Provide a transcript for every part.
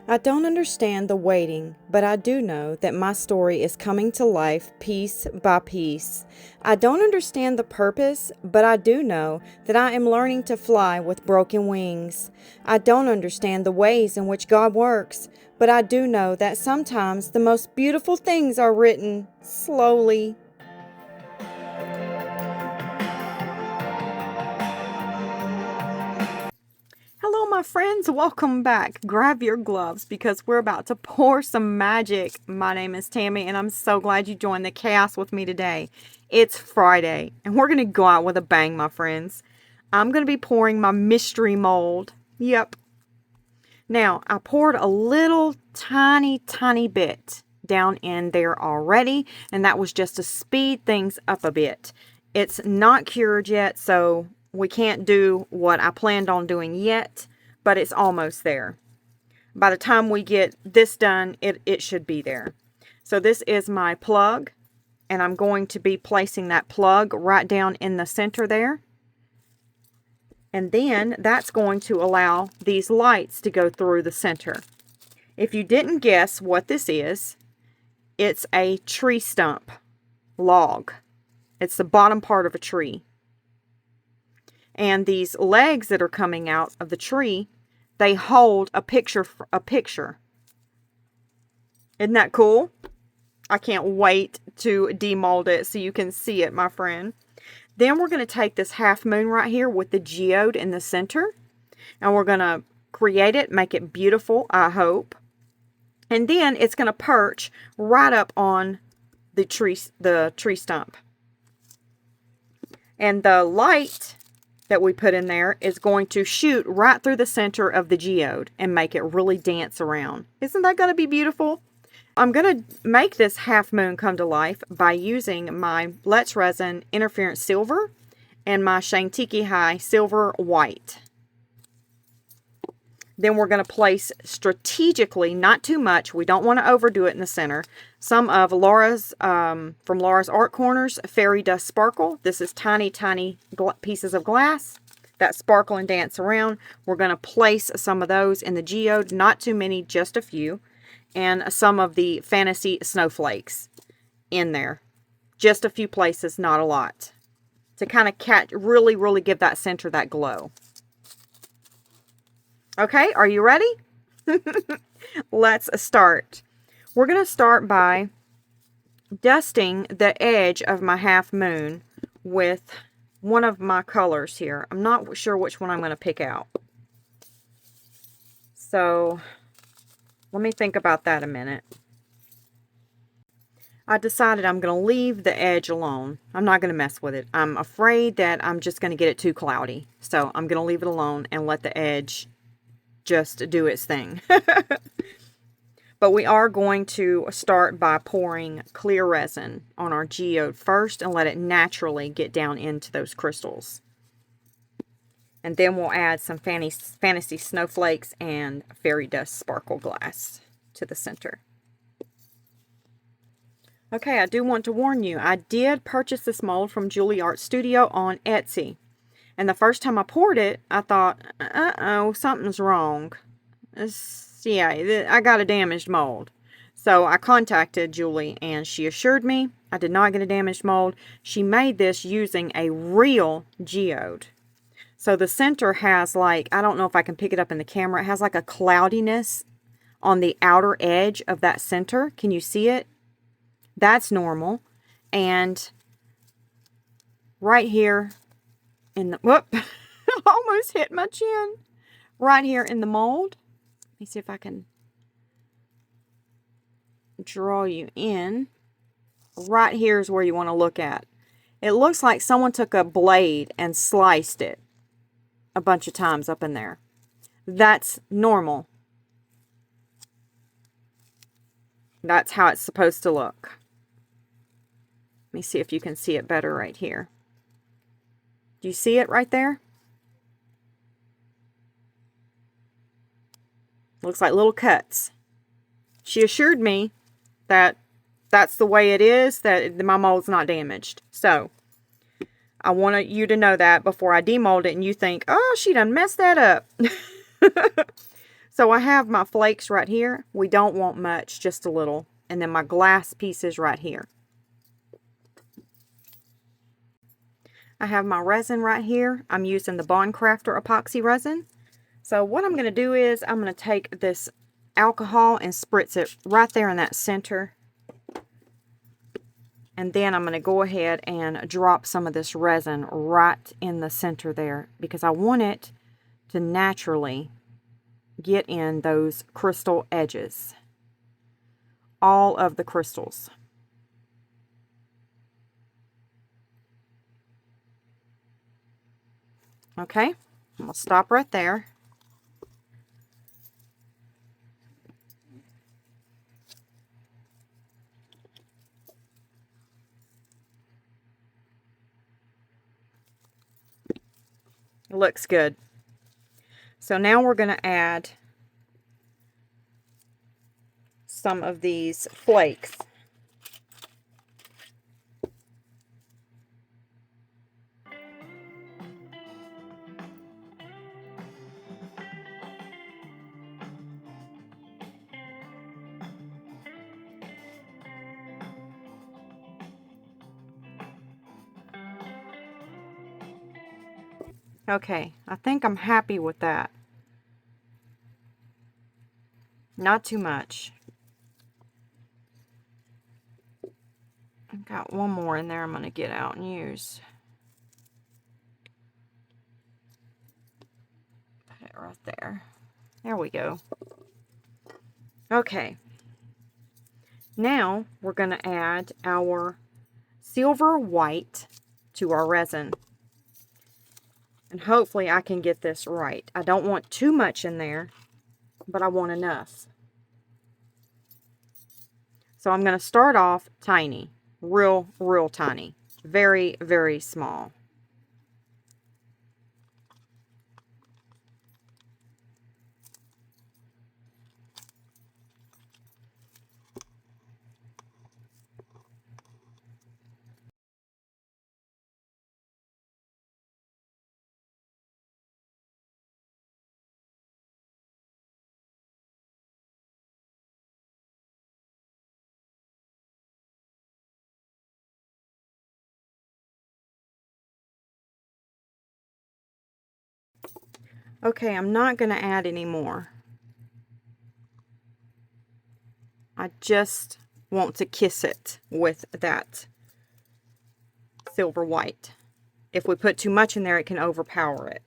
I don't understand the waiting, but I do know that my story is coming to life piece by piece. I don't understand the purpose, but I do know that I am learning to fly with broken wings. I don't understand the ways in which God works, but I do know that sometimes the most beautiful things are written slowly. Hello, my friends. Welcome back. Grab your gloves because we're about to pour some magic. My name is Tammy, and I'm so glad you joined the chaos with me today. It's Friday, and we're going to go out with a bang, my friends. I'm going to be pouring my mystery mold. Yep. Now, I poured a little tiny bit down in there already, and that was just to speed things up a bit. It's not cured yet, so we can't do what I planned on doing yet, but it's almost there. By the time we get this done, it should be there. So this is my plug, and I'm going to be placing that plug right down in the center there. And then that's going to allow these lights to go through the center. If you didn't guess what this is, it's a tree stump log. It's the bottom part of a tree. And these legs that are coming out of the tree, they hold a picture. Isn't that cool? I can't wait to demold it so you can see it, my friend. Then we're going to take this half moon right here with the geode in the center. And we're going to create it, make it beautiful, I hope. And then it's going to perch right up on the tree stump. And the light that we put in there is going to shoot right through the center of the geode and make it really dance around. Isn't that going to be beautiful? I'm going to make this half moon come to life by using my Let's Resin Interference Silver and my Shantiki High Silver White. Then we're going to place strategically, not too much, we don't want to overdo it in the center, some of Laura's, from Laura's Art Corners, Fairy Dust Sparkle. This is tiny pieces of glass that sparkle and dance around. We're going to place some of those in the geode, not too many, just a few. And some of the fantasy snowflakes in there. Just a few places, not a lot. To kind of really give that center that glow. Okay, are you ready? Let's start. We're going to start by dusting the edge of my half moon with one of my colors here. I'm not sure which one I'm going to pick out. So, let me think about that a minute. I decided I'm going to leave the edge alone. I'm not going to mess with it. I'm afraid that I'm just going to get it too cloudy. So, I'm going to leave it alone and let the edge just do its thing. But we are going to start by pouring clear resin on our geode first and let it naturally get down into those crystals. And then we'll add some fantasy snowflakes and fairy dust sparkle glass to the center. Okay, I do want to warn you, I did purchase this mold from Julie Art Studio on Etsy. And the first time I poured it, I thought, uh-oh, something's wrong. Yeah, I got a damaged mold. So I contacted Julie and she assured me I did not get a damaged mold. She made this using a real geode. So the center has like, I don't know if I can pick it up in the camera, it has like a cloudiness on the outer edge of that center. Can you see it? That's normal. And right here in the, whoop, almost hit my chin. Right here in the mold. Let me see if I can draw you in. Right here is where you want to look at. It looks like someone took a blade and sliced it a bunch of times up in there. That's normal. That's how it's supposed to look. Let me see if you can see it better right here. Do you see it right there? Looks like little cuts. She assured me that that's the way it is, that my mold's not damaged. So, I want you to know that before I demold it and you think, oh, she done messed that up. So I have my flakes right here. We don't want much, just a little. And then my glass pieces right here. I have my resin right here. I'm using the Bond Crafter epoxy resin. So what I'm going to do is I'm going to take this alcohol and spritz it right there in that center. And then I'm going to go ahead and drop some of this resin right in the center there, because I want it to naturally get in those crystal edges. All of the crystals. Okay, I'm going to stop right there. It looks good. So now we're going to add some of these flakes. Okay, I think I'm happy with that. Not too much. I've got one more in there I'm going to get out and use. Put it right there. There we go. Okay. Now we're going to add our silver white to our resin. And hopefully I can get this right. I don't want too much in there, but I want enough. So I'm going to start off tiny. Real tiny. Very, very small. Okay, I'm not going to add any more. I just want to kiss it with that silver white. If we put too much in there, it can overpower it.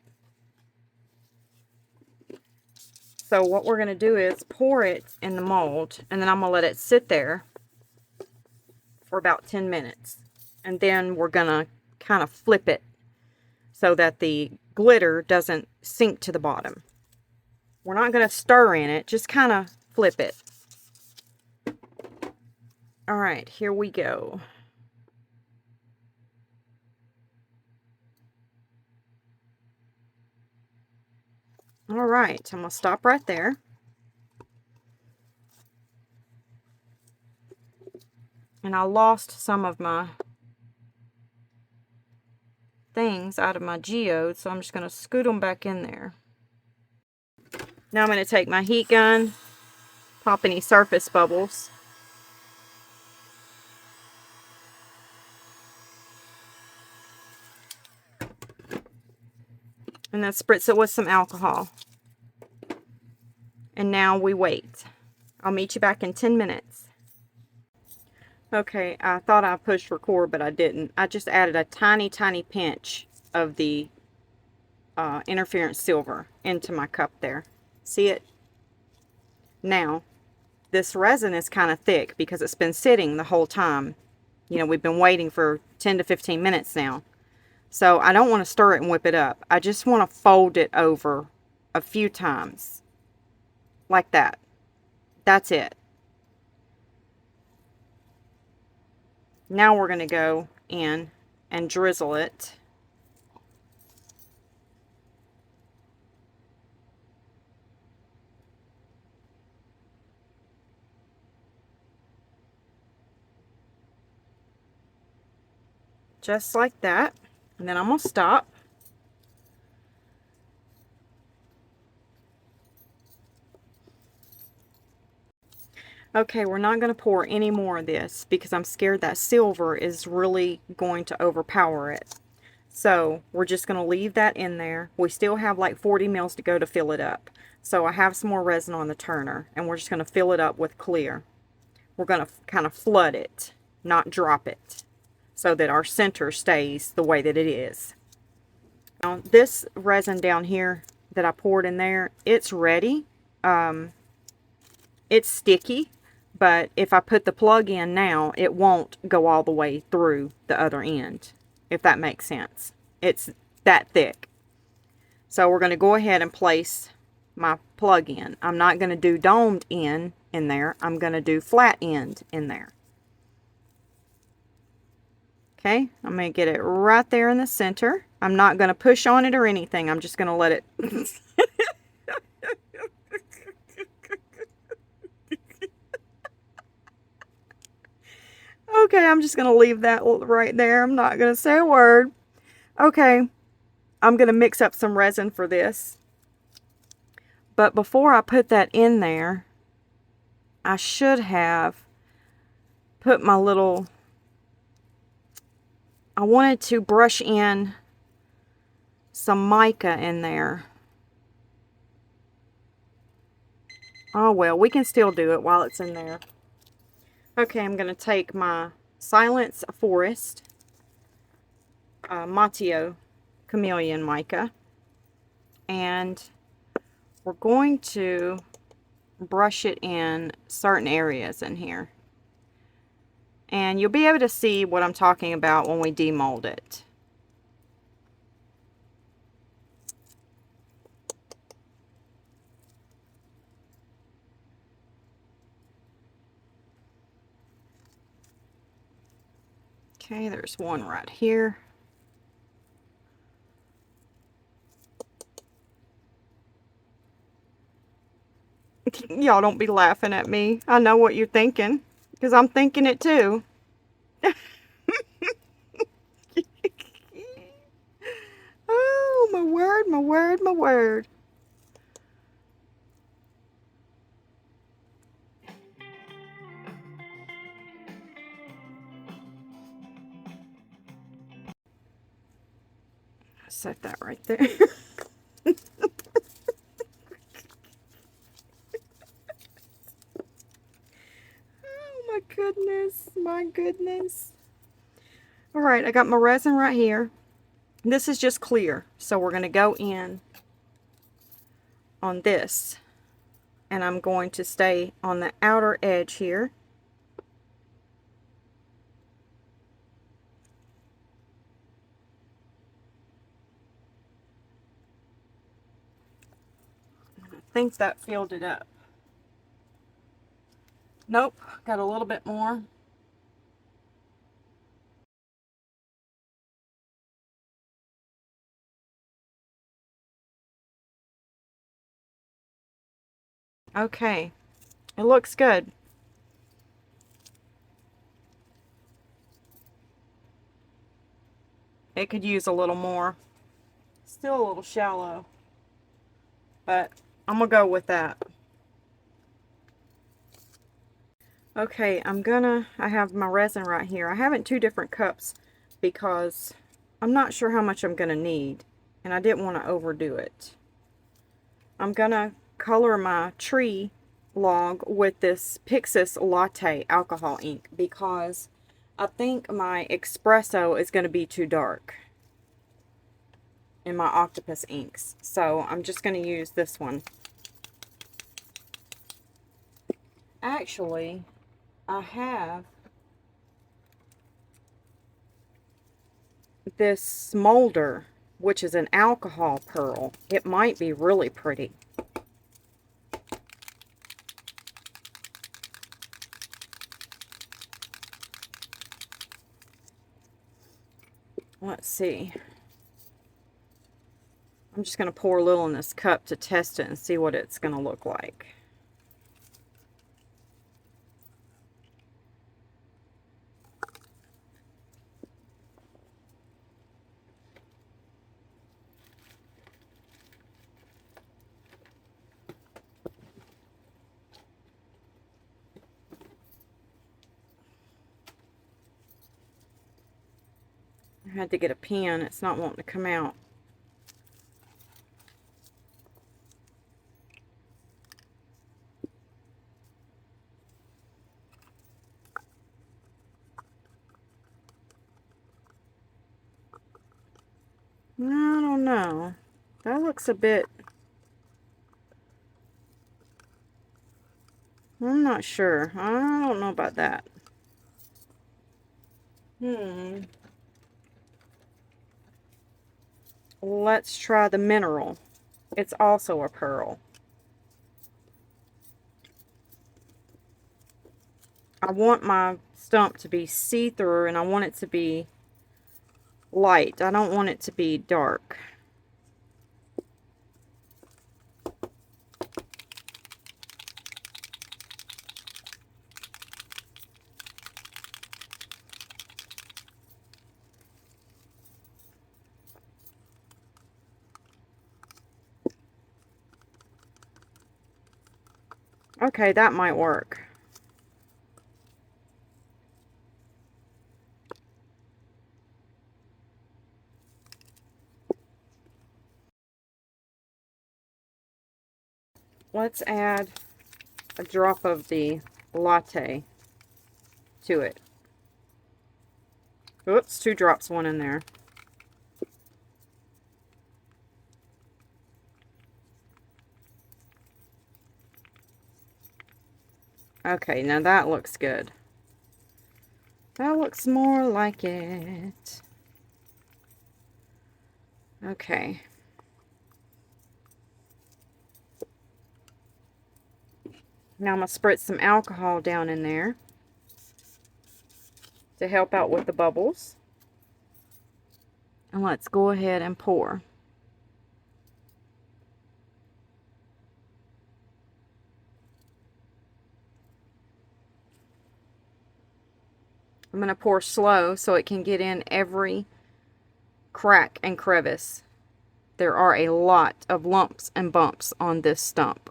So what we're going to do is pour it in the mold, and then I'm going to let it sit there for about 10 minutes. And then we're going to kind of flip it so that the glitter doesn't sink to the bottom. We're not going to stir in it, just kind of flip it. All right, here we go. All right, I'm going to stop right there. And I lost some of my things out of my geode, so I'm just going to scoot them back in there. Now I'm going to take my heat gun, pop any surface bubbles. And then spritz it with some alcohol. And now we wait. I'll meet you back in 10 minutes. Okay, I thought I pushed record, but I didn't. I just added a tiny pinch of the interference silver into my cup there. See it? Now, this resin is kind of thick because it's been sitting the whole time. You know, we've been waiting for 10 to 15 minutes now. So I don't want to stir it and whip it up. I just want to fold it over a few times. Like that. That's it. Now we're going to go in and drizzle it. Just like that. And then I'm going to stop. Okay, we're not going to pour any more of this because I'm scared that silver is really going to overpower it. So we're just going to leave that in there. We still have like 40 mils to go to fill it up. So I have some more resin on the turner, and we're just going to fill it up with clear. We're going to kind of flood it, not drop it, so that our center stays the way that it is. Now this resin down here that I poured in there, it's ready. It's sticky, but if I put the plug in now, it won't go all the way through the other end, if that makes sense. It's that thick. So we're going to go ahead and place my plug in. I'm not going to do domed end in there. I'm going to do flat end in there. Okay, I'm going to get it right there in the center. I'm not going to push on it or anything. I'm just going to let it... Okay, I'm just going to leave that right there. I'm not going to say a word. Okay, I'm going to mix up some resin for this. But before I put that in there, I should have put my little... I wanted to brush in some mica in there. Oh well, we can still do it while it's in there. Okay, I'm going to take my Silence Forest Matio Chameleon mica, and we're going to brush it in certain areas in here. And you'll be able to see what I'm talking about when we demold it. Okay, there's one right here. Y'all don't be laughing at me. I know what you're thinking, because I'm thinking it too. Oh, my word, my word, my word. Set that right there. Oh my goodness, my goodness. All right, I got my resin right here. This is just clear, so we're going to go in on this, and I'm going to stay on the outer edge here. I think that filled it up. Nope, got a little bit more. Okay, it looks good. It could use a little more. Still a little shallow, but I'm gonna go with that. Okay, I have my resin right here. I have it in 2 different cups because I'm not sure how much I'm gonna need, and I didn't want to overdo it. I'm gonna color my tree log with this Pixis Latte alcohol ink because I think my espresso is gonna be too dark in my octopus inks. So I'm just gonna use this one. Actually, I have this smolder, which is an alcohol pearl. It might be really pretty. Let's see. I'm just going to pour a little in this cup to test it and see what it's going to look like. I had to get a pen. It's not wanting to come out. I don't know. That looks a bit... I'm not sure. I don't know about that. Let's try the mineral. It's also a pearl. I want my stump to be see-through, and I want it to be light. I don't want it to be dark. Okay, that might work. Let's add a drop of the latte to it. Oops, 2 drops, 1 in there. Okay, now that looks good. That looks more like it. Okay. Now I'm going to spritz some alcohol down in there to help out with the bubbles. And let's go ahead and pour. I'm going to pour slow so it can get in every crack and crevice. There are a lot of lumps and bumps on this stump.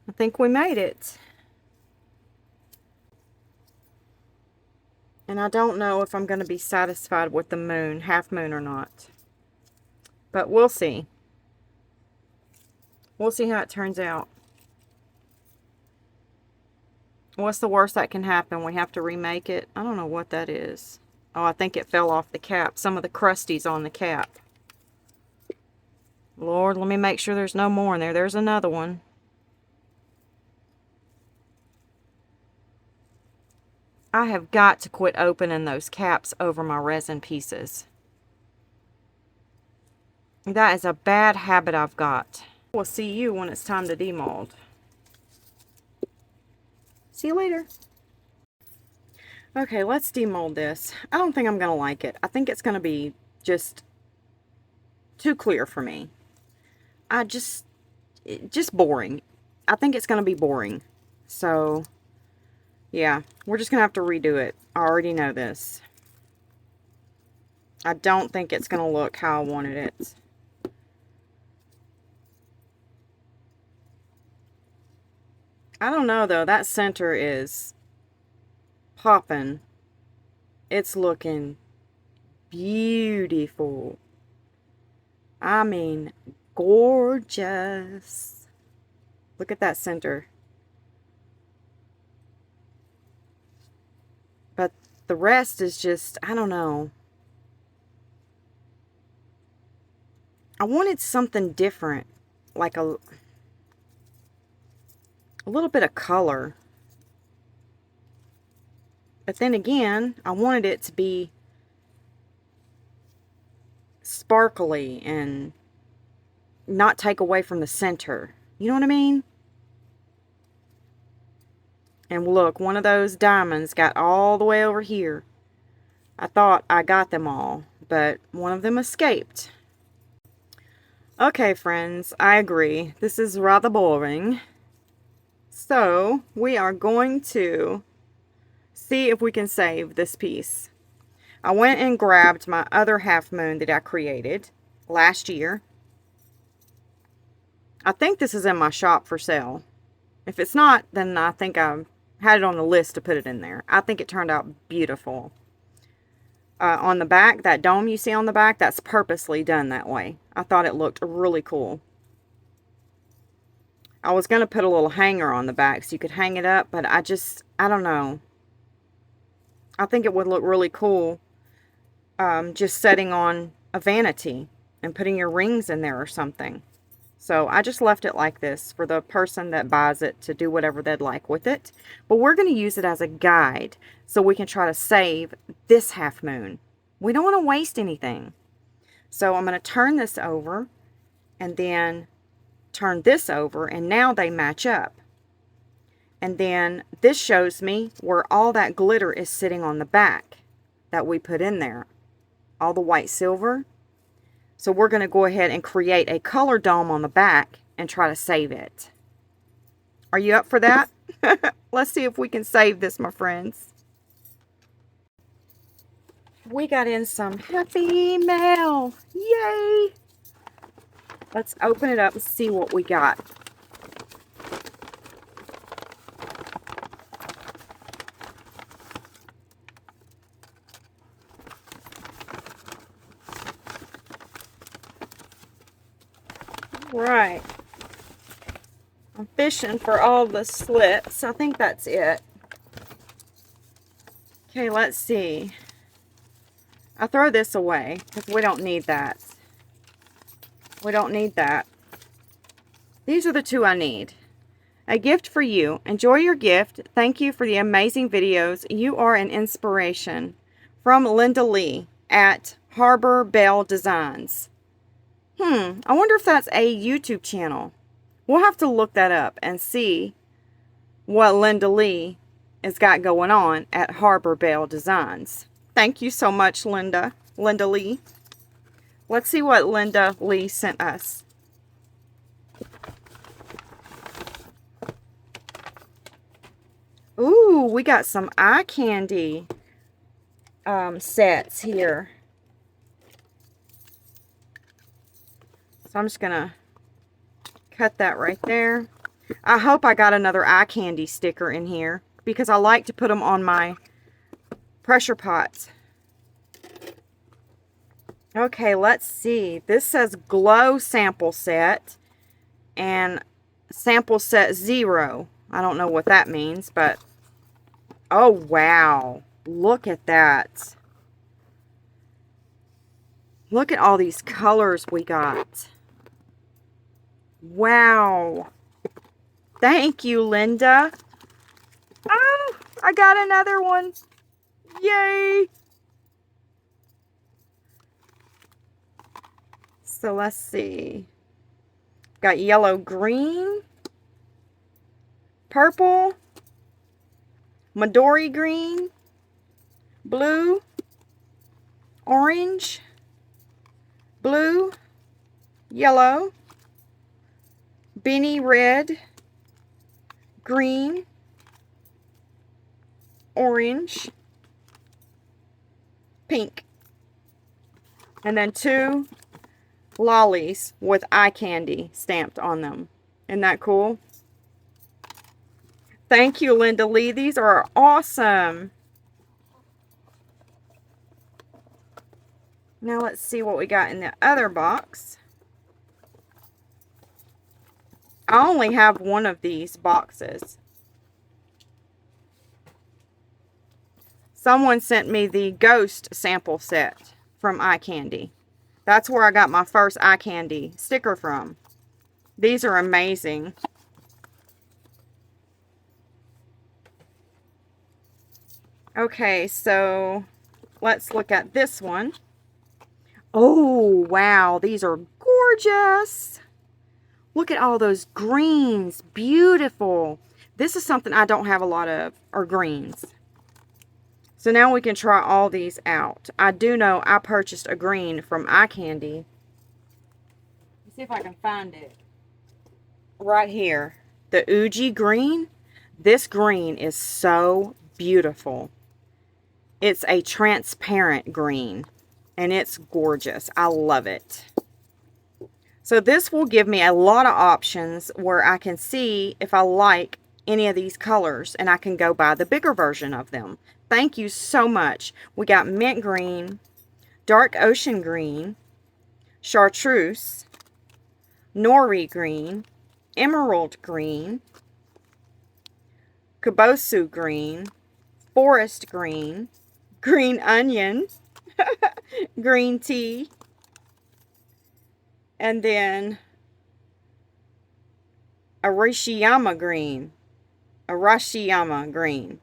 I think we made it. And I don't know if I'm going to be satisfied with the moon, half moon or not. But we'll see. We'll see how it turns out. What's the worst that can happen? We have to remake it? I don't know what that is. Oh, I think it fell off the cap. Some of the crusties on the cap. Lord, let me make sure there's no more in there. There's another one. I have got to quit opening those caps over my resin pieces. That is a bad habit I've got. We'll see you when it's time to demold. See you later. Okay, let's demold this. I don't think I'm going to like it. I think it's going to be just too clear for me. Just boring. I think it's going to be boring. So, yeah, we're just going to have to redo it. I already know this. I don't think it's going to look how I wanted it. I don't know, though. That center is popping. It's looking beautiful. I mean, gorgeous. Look at that center. But the rest is just, I don't know. I wanted something different. Like a little bit of color. But then again, I wanted it to be sparkly and not take away from the center. You know what I mean? And look, one of those diamonds got all the way over here. I thought I got them all, but one of them escaped. Okay, friends, I agree. This is rather boring. So, we are going to see if we can save this piece. I went and grabbed my other half moon that I created last year. I think this is in my shop for sale. If it's not, then I think I had it on the list to put it in there. I think it turned out beautiful. On the back, that dome you see on the back, that's purposely done that way. I thought it looked really cool. I was going to put a little hanger on the back so you could hang it up, but I don't know. I think it would look really cool just setting on a vanity and putting your rings in there or something. So I just left it like this for the person that buys it to do whatever they'd like with it. But we're going to use it as a guide so we can try to save this half moon. We don't want to waste anything. So I'm going to turn this over and then turn this over, and now they match up. And then this shows me where all that glitter is sitting on the back that we put in there. All the white silver. So we're going to go ahead and create a color dome on the back and try to save it. Are you up for that? Let's see if we can save this, my friends. We got in some happy mail. Yay! Let's open it up and see what we got. Right. I'm fishing for all the slips. I think that's it. Okay, let's see. I'll throw this away because we don't need that. We don't need that. These are the two I need. A gift for you. Enjoy your gift. Thank you for the amazing videos. You are an inspiration. From Linda Lee at Harbor Bell Designs. I wonder if that's a YouTube channel. We'll have to look that up and see what Linda Lee has got going on at Harbor Bell Designs. Thank you so much, Linda Lee. Let's see what Linda Lee sent us. Ooh, we got some eye candy sets here. So I'm just going to cut that right there. I hope I got another eye candy sticker in here because I like to put them on my pressure pots. Okay, let's see. This says glow sample set and sample set 0. I don't know what that means, but oh wow. Look at that. Look at all these colors we got. Wow. Thank you, Linda. Oh, I got another one. Yay. So let's see. Got yellow, green, purple, Midori green, blue, orange, blue, yellow, Benny red, green, orange, pink, and then 2 lollies with eye candy stamped on them. Isn't that cool? Thank you, Linda Lee. These are awesome. Now let's see what we got in the other box. I only have one of these boxes. Someone sent me the ghost sample set from eye candy. That's where I got my first eye candy sticker from. These are amazing. Okay, so let's look at this one. Oh, wow. These are gorgeous. Look at all those greens. Beautiful. This is something I don't have a lot of, are greens. So now we can try all these out. I do know I purchased a green from eye candy. Let's see if I can find it. Right here. The Uji green. This green is so beautiful. It's a transparent green. And it's gorgeous. I love it. So this will give me a lot of options where I can see if I like any of these colors, and I can go buy the bigger version of them. Thank you so much. We got mint green, dark ocean green, chartreuse, nori green, emerald green, kabosu green, forest green, green onion, green tea, and then Arashiyama green. Arashiyama green.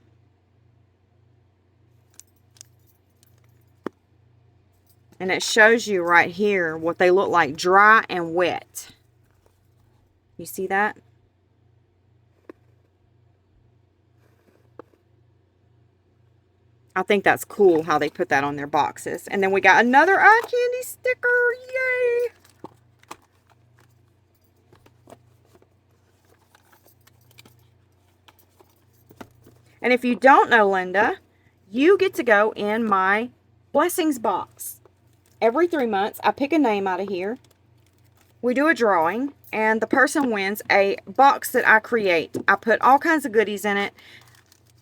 And it shows you right here what they look like, dry and wet. You see that? I think that's cool how they put that on their boxes. And then we got another eye candy sticker. Yay! And if you don't know Linda, you get to go in my blessings box. Every 3 months, I pick a name out of here. We do a drawing, and the person wins a box that I create. I put all kinds of goodies in it.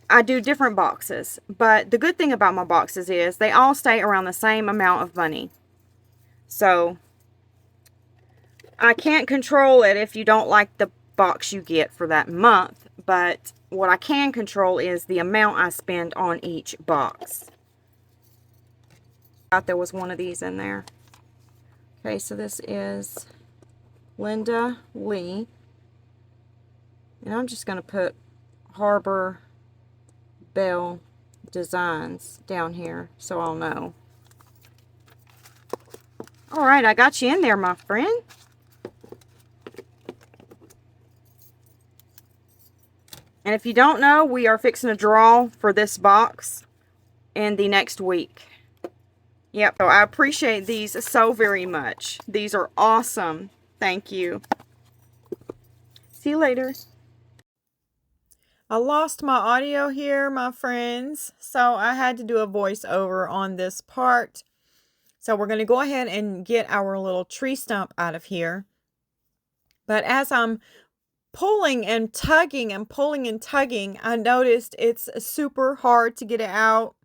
I do different boxes, but the good thing about my boxes is they all stay around the same amount of money. So, I can't control it if you don't like the box you get for that month, but what I can control is the amount I spend on each box. I thought there was one of these in there. Okay, so this is Linda Lee. And I'm just going to put Harbor Bell Designs down here so I'll know. Alright, I got you in there, my friend. And if you don't know, we are fixing a draw for this box in the next week. Yep, so I appreciate these so very much. These are awesome. Thank you. See you later. I lost my audio here, my friends, so I had to do a voiceover on this part. So we're going to go ahead and get our little tree stump out of here. But as I'm pulling and tugging and pulling and tugging, I noticed it's super hard to get it out.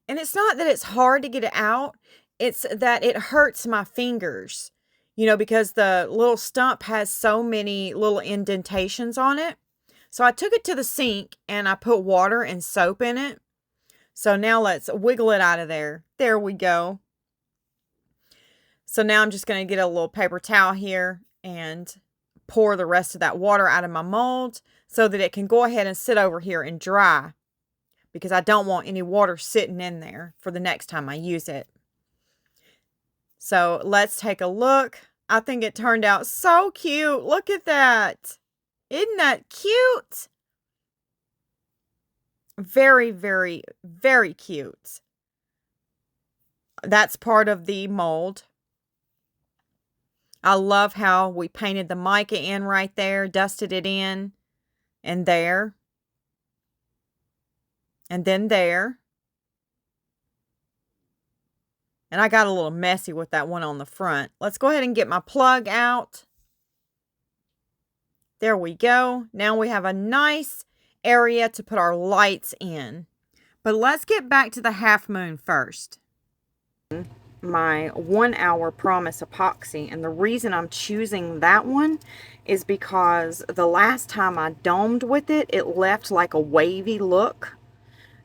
And it's not that it's hard to get it out, it's that it hurts my fingers. You know, because the little stump has so many little indentations on it. So I took it to the sink and I put water and soap in it. So now let's wiggle it out of there. There we go. So now I'm just going to get a little paper towel here and pour the rest of that water out of my mold so that it can go ahead and sit over here and dry. Because I don't want any water sitting in there for the next time I use it. So let's take a look. I think it turned out so cute. Look at that. Isn't that cute? Very, very, very cute. That's part of the mold. I love how we painted the mica in right there, dusted it in, and there. And then there. And I got a little messy with that one on the front. Let's go ahead and get my plug out. There we go. Now we have a nice area to put our lights in. But let's get back to the half moon first. My 1 hour promise epoxy. And the reason I'm choosing that one is because the last time I domed with it, it left like a wavy look.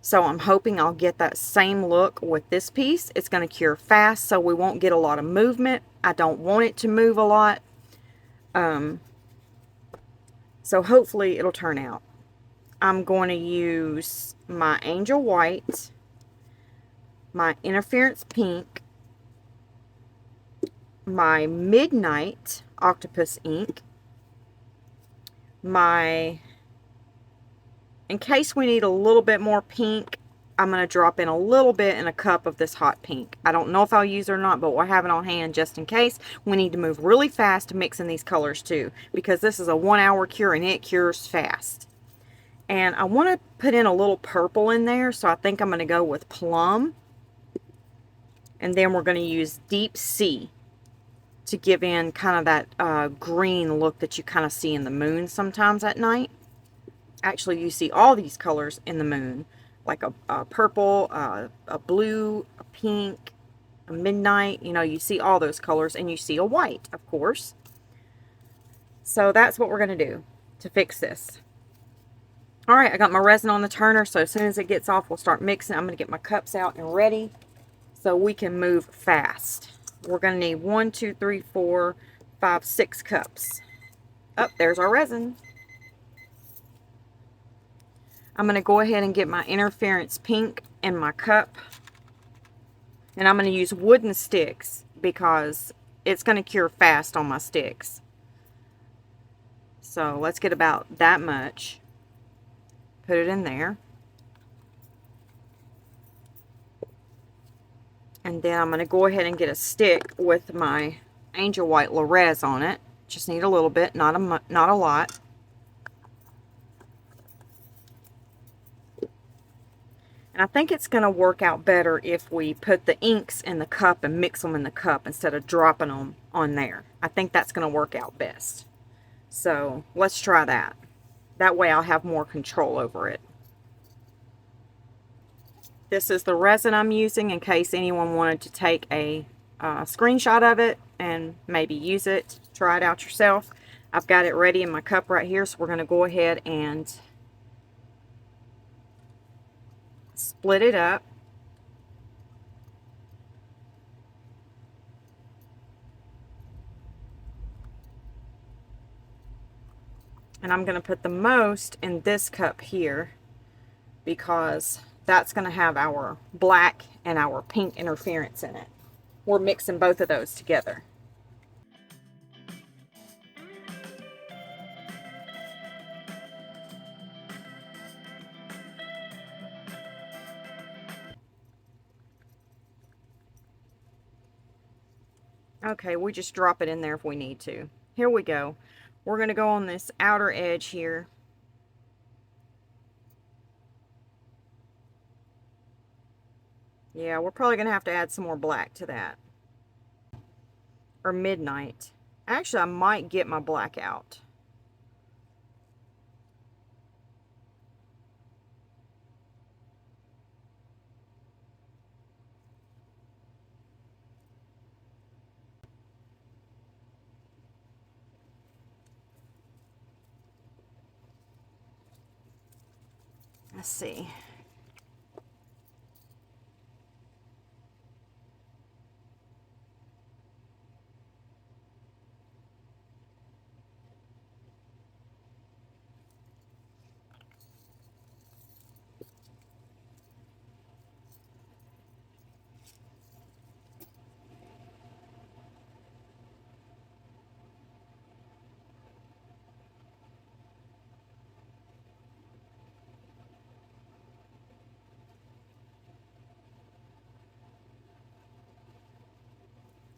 So I'm hoping I'll get that same look with this piece. It's going to cure fast, so we won't get a lot of movement. I don't want it to move a lot. So hopefully it'll turn out. I'm going to use my Angel White, my Interference Pink, my Midnight Octopus Ink, my... In case we need a little bit more pink, I'm going to drop in a little bit in a cup of this hot pink. I don't know if I'll use it or not, but we'll have it on hand just in case. We need to move really fast to mix in these colors too, because this is a 1 hour cure and it cures fast. And I want to put in a little purple in there, so I think I'm going to go with plum. And then we're going to use Deep Sea to give in kind of that green look that you kind of see in the moon sometimes at night. Actually, you see all these colors in the moon, like a purple, a blue, a pink, a midnight. You know, you see all those colors, and you see a white, of course. So that's what we're going to do to fix this. All right, I got my resin on the turner, so as soon as it gets off, we'll start mixing. I'm going to get my cups out and ready so we can move fast. We're going to need 1, 2, 3, 4, 5, 6 cups. Oh, there's our resin. I'm going to go ahead and get my interference pink in my cup. And I'm going to use wooden sticks because it's going to cure fast on my sticks. So let's get about that much. Put it in there. And then I'm going to go ahead and get a stick with my Angel White Lorez on it. Just need a little bit, not a lot. And I think it's going to work out better if we put the inks in the cup and mix them in the cup instead of dropping them on there. I think that's going to work out best. So let's try that. That way I'll have more control over it. This is the resin I'm using in case anyone wanted to take a screenshot of it and maybe use it, try it out yourself. I've got it ready in my cup right here, so we're going to go ahead and split it up. And I'm going to put the most in this cup here because that's going to have our black and our pink interference in it. We're mixing both of those together. Okay, we just drop it in there if we need to. Here we go. We're going to go on this outer edge here. Yeah, we're probably going to have to add some more black to that. Or midnight. Actually, I might get my black out. Let's see.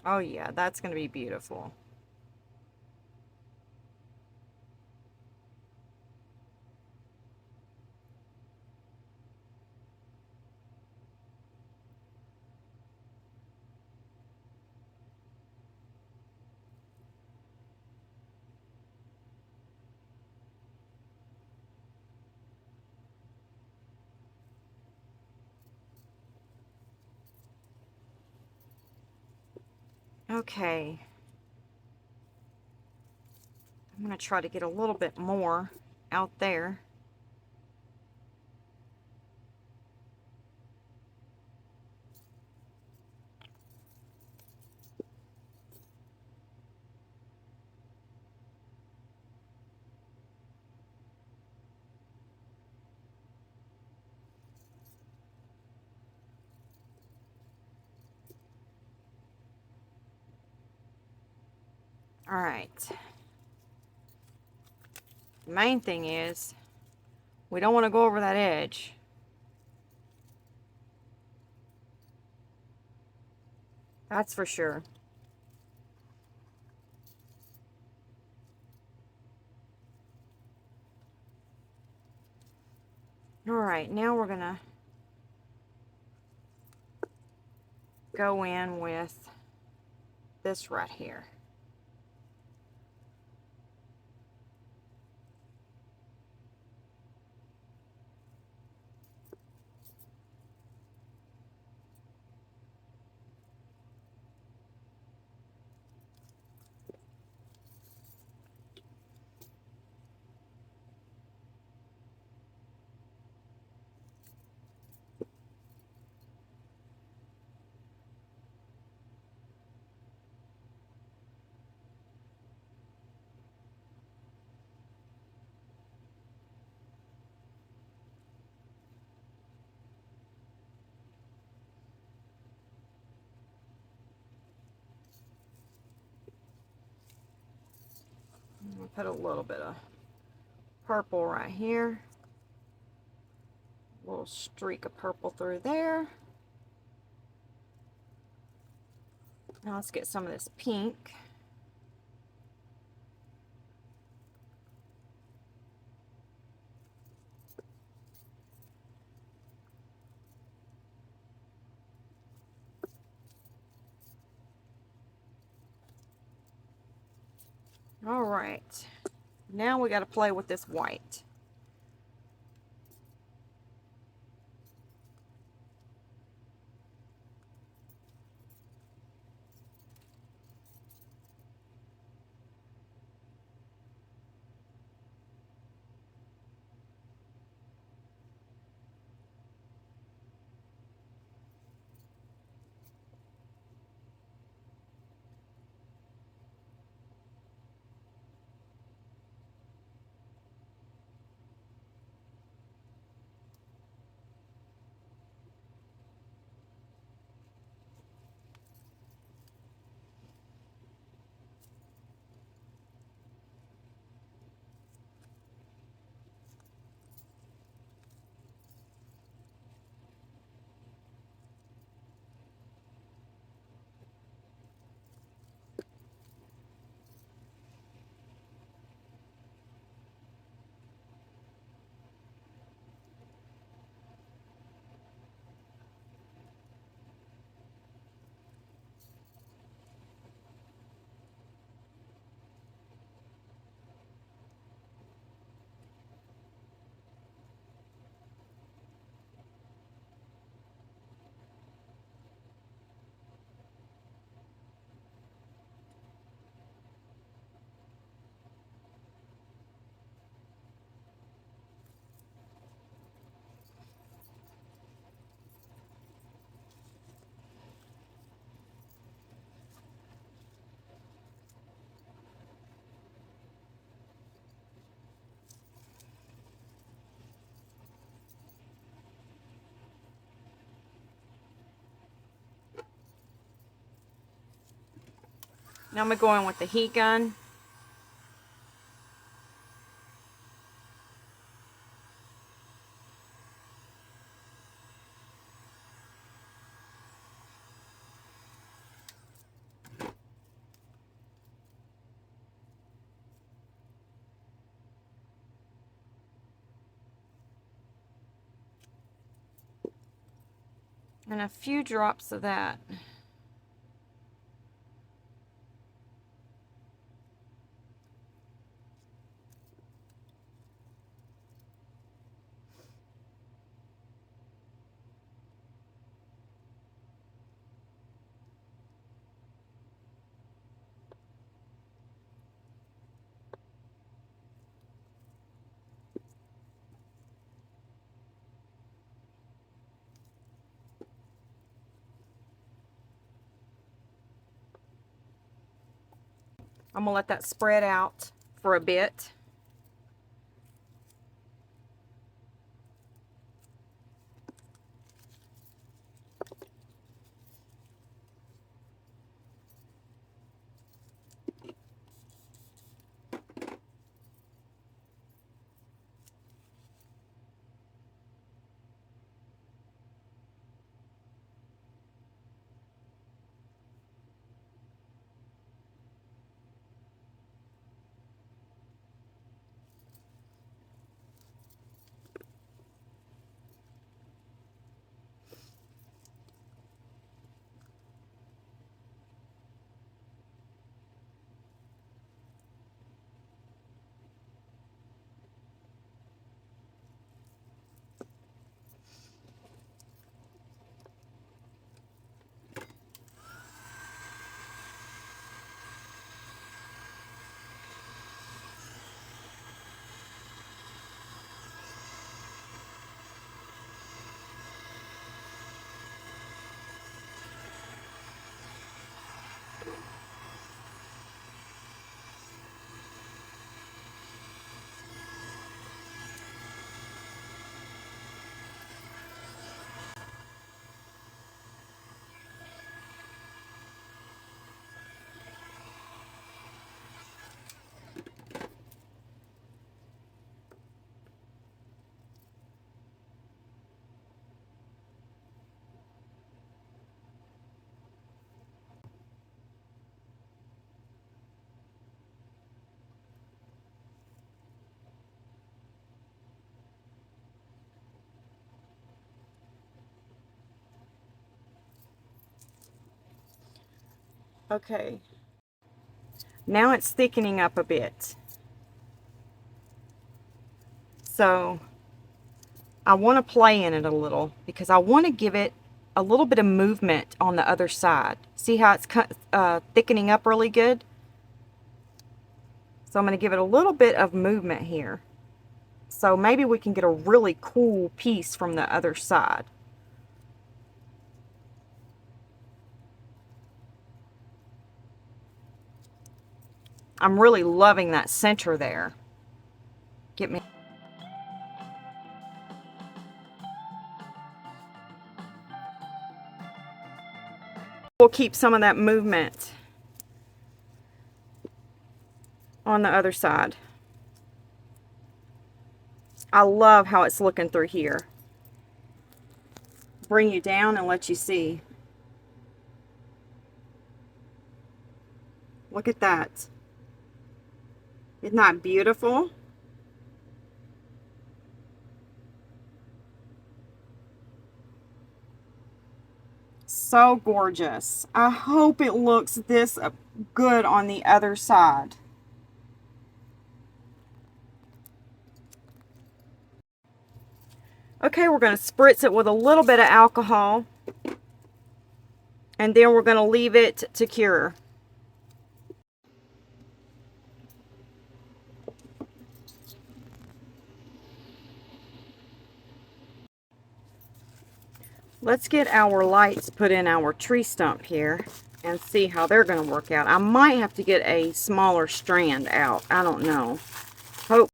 Oh yeah, that's going to be beautiful. Okay. I'm going to try to get a little bit more out there. All right. The main thing is we don't want to go over that edge. That's for sure. All right, now we're going to go in with this right here. I'll put a little bit of purple right here. A little streak of purple through there. Now let's get some of this pink. All right, now we got to play with this white. Now I'm going to go in with the heat gun. And a few drops of that. I'm going to let that spread out for a bit. Okay. Now it's thickening up a bit. So I want to play in it a little because I want to give it a little bit of movement on the other side. See how it's thickening up really good? So I'm going to give it a little bit of movement here. So maybe we can get a really cool piece from the other side. I'm really loving that center there. Get me. We'll keep some of that movement on the other side. I love how it's looking through here. Bring you down and let you see. Look at that. Isn't that beautiful? So gorgeous. I hope it looks this good on the other side. Okay, we're going to spritz it with a little bit of alcohol. And then we're going to leave it to cure. Let's get our lights put in our tree stump here and see how they're going to work out. I might have to get a smaller strand out. I don't know. Hope.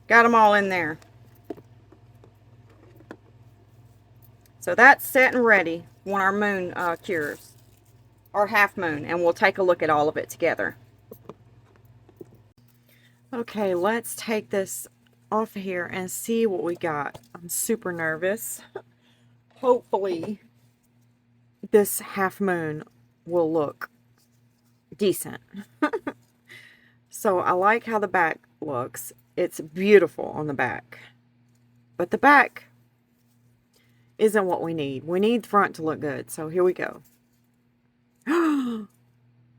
Got them all in there. So that's set and ready when our moon cures. Or half moon. And we'll take a look at all of it together. Okay, let's take this off of here and see what we got. I'm super nervous. Hopefully this half moon will look decent. So I like how the back looks. It's beautiful on the back. But the back isn't what we need. We need the front to look good. So here we go.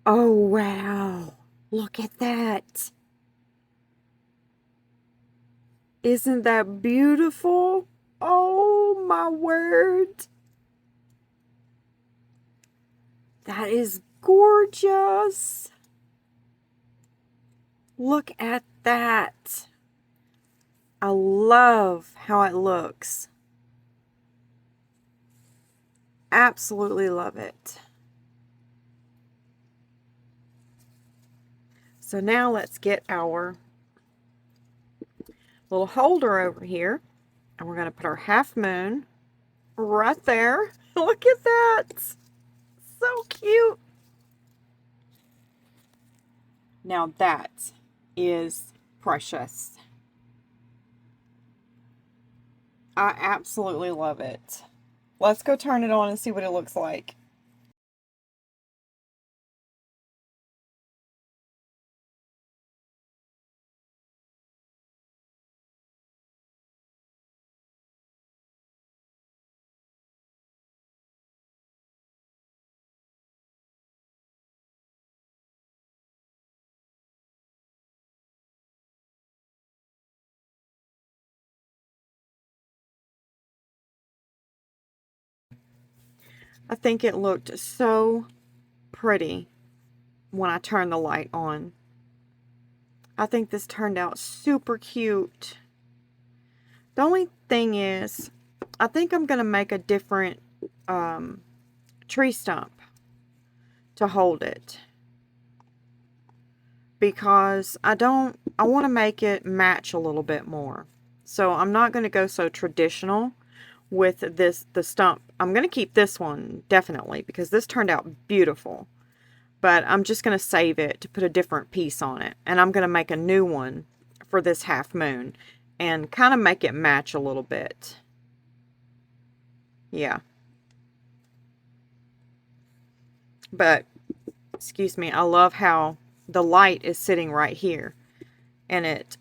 Oh, wow. Look at that. Isn't that beautiful? Oh, my word. That is gorgeous. Look at that. I love how it looks. Absolutely love it. So now let's get our little holder over here. And we're going to put our half moon right there. Look at that. So cute. Now that is precious. I absolutely love it. Let's go turn it on and see what it looks like. I think it looked so pretty when I turned the light on. I think this turned out super cute. The only thing is, I think I'm going to make a different tree stump to hold it. Because I want to make it match a little bit more. So I'm not going to go so traditional with the stump. I'm going to keep this one, definitely, because this turned out beautiful. But I'm just going to save it to put a different piece on it. And I'm going to make a new one for this half moon. And kind of make it match a little bit. Yeah. But, excuse me, I love how the light is sitting right here. And it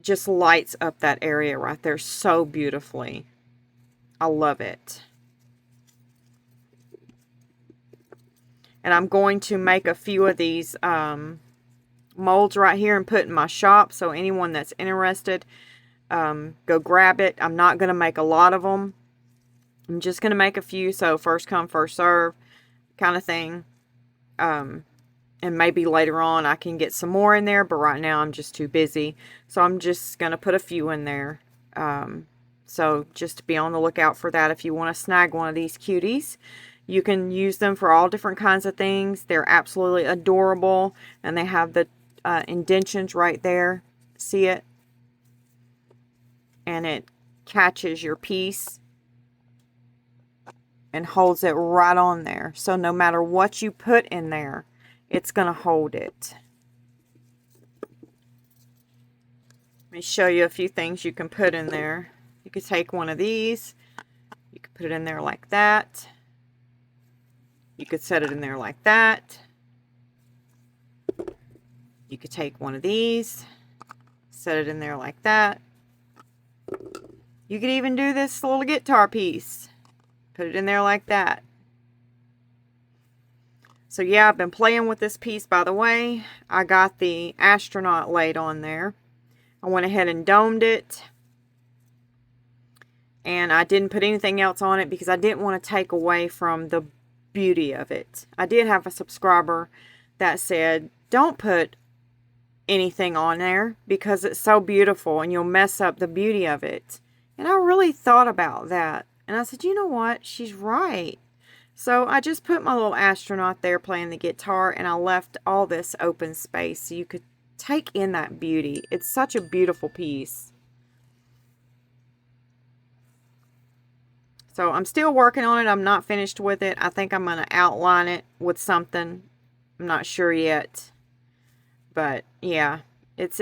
just lights up that area right there so beautifully. I love it. And I'm going to make a few of these molds right here and put in my shop. So anyone that's interested, go grab it. I'm not going to make a lot of them. I'm just going to make a few. So first come, first serve kind of thing. And maybe later on I can get some more in there. But right now I'm just too busy. So I'm just going to put a few in there. So just be on the lookout for that if you want to snag one of these cuties. You can use them for all different kinds of things. They're absolutely adorable. And they have the indentions right there. See it? And it catches your piece and holds it right on there. So no matter what you put in there, it's going to hold it. Let me show you a few things you can put in there. You could take one of these. You could put it in there like that. You could set it in there like that. You could take one of these, set it in there like that. You could even do this little guitar piece. Put it in there like that. So yeah, I've been playing with this piece, by the way. I got the astronaut laid on there. I went ahead and domed it. And I didn't put anything else on it because I didn't want to take away from the beauty of it. I did have a subscriber that said, don't put anything on there because it's so beautiful and you'll mess up the beauty of it. And I really thought about that. And I said, you know what? She's right. So I just put my little astronaut there playing the guitar, and I left all this open space so you could take in that beauty. It's such a beautiful piece. So I'm still working on it. I'm not finished with it. I think I'm going to outline it with something. I'm not sure yet. But yeah, it's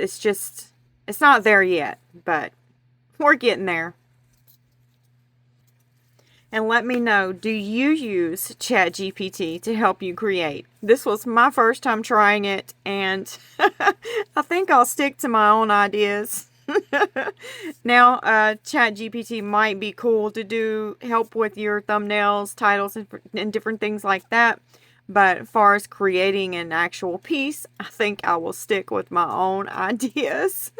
not there yet, but we're getting there. And let me know, do you use Chat GPT to help you create? This was my first time trying it, and I think I'll stick to my own ideas. Now, Chat GPT might be cool to do help with your thumbnails, titles, and different things like that. But as far as creating an actual piece, I think I will stick with my own ideas.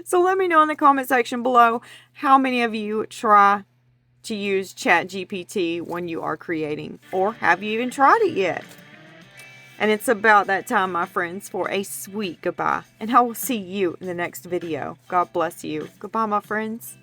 So let me know in the comment section below how many of you try to use Chat GPT when you are creating, or have you even tried it yet? And it's about that time, my friends, for a sweet goodbye, and I will see you in the next video. God bless you. Goodbye, my friends.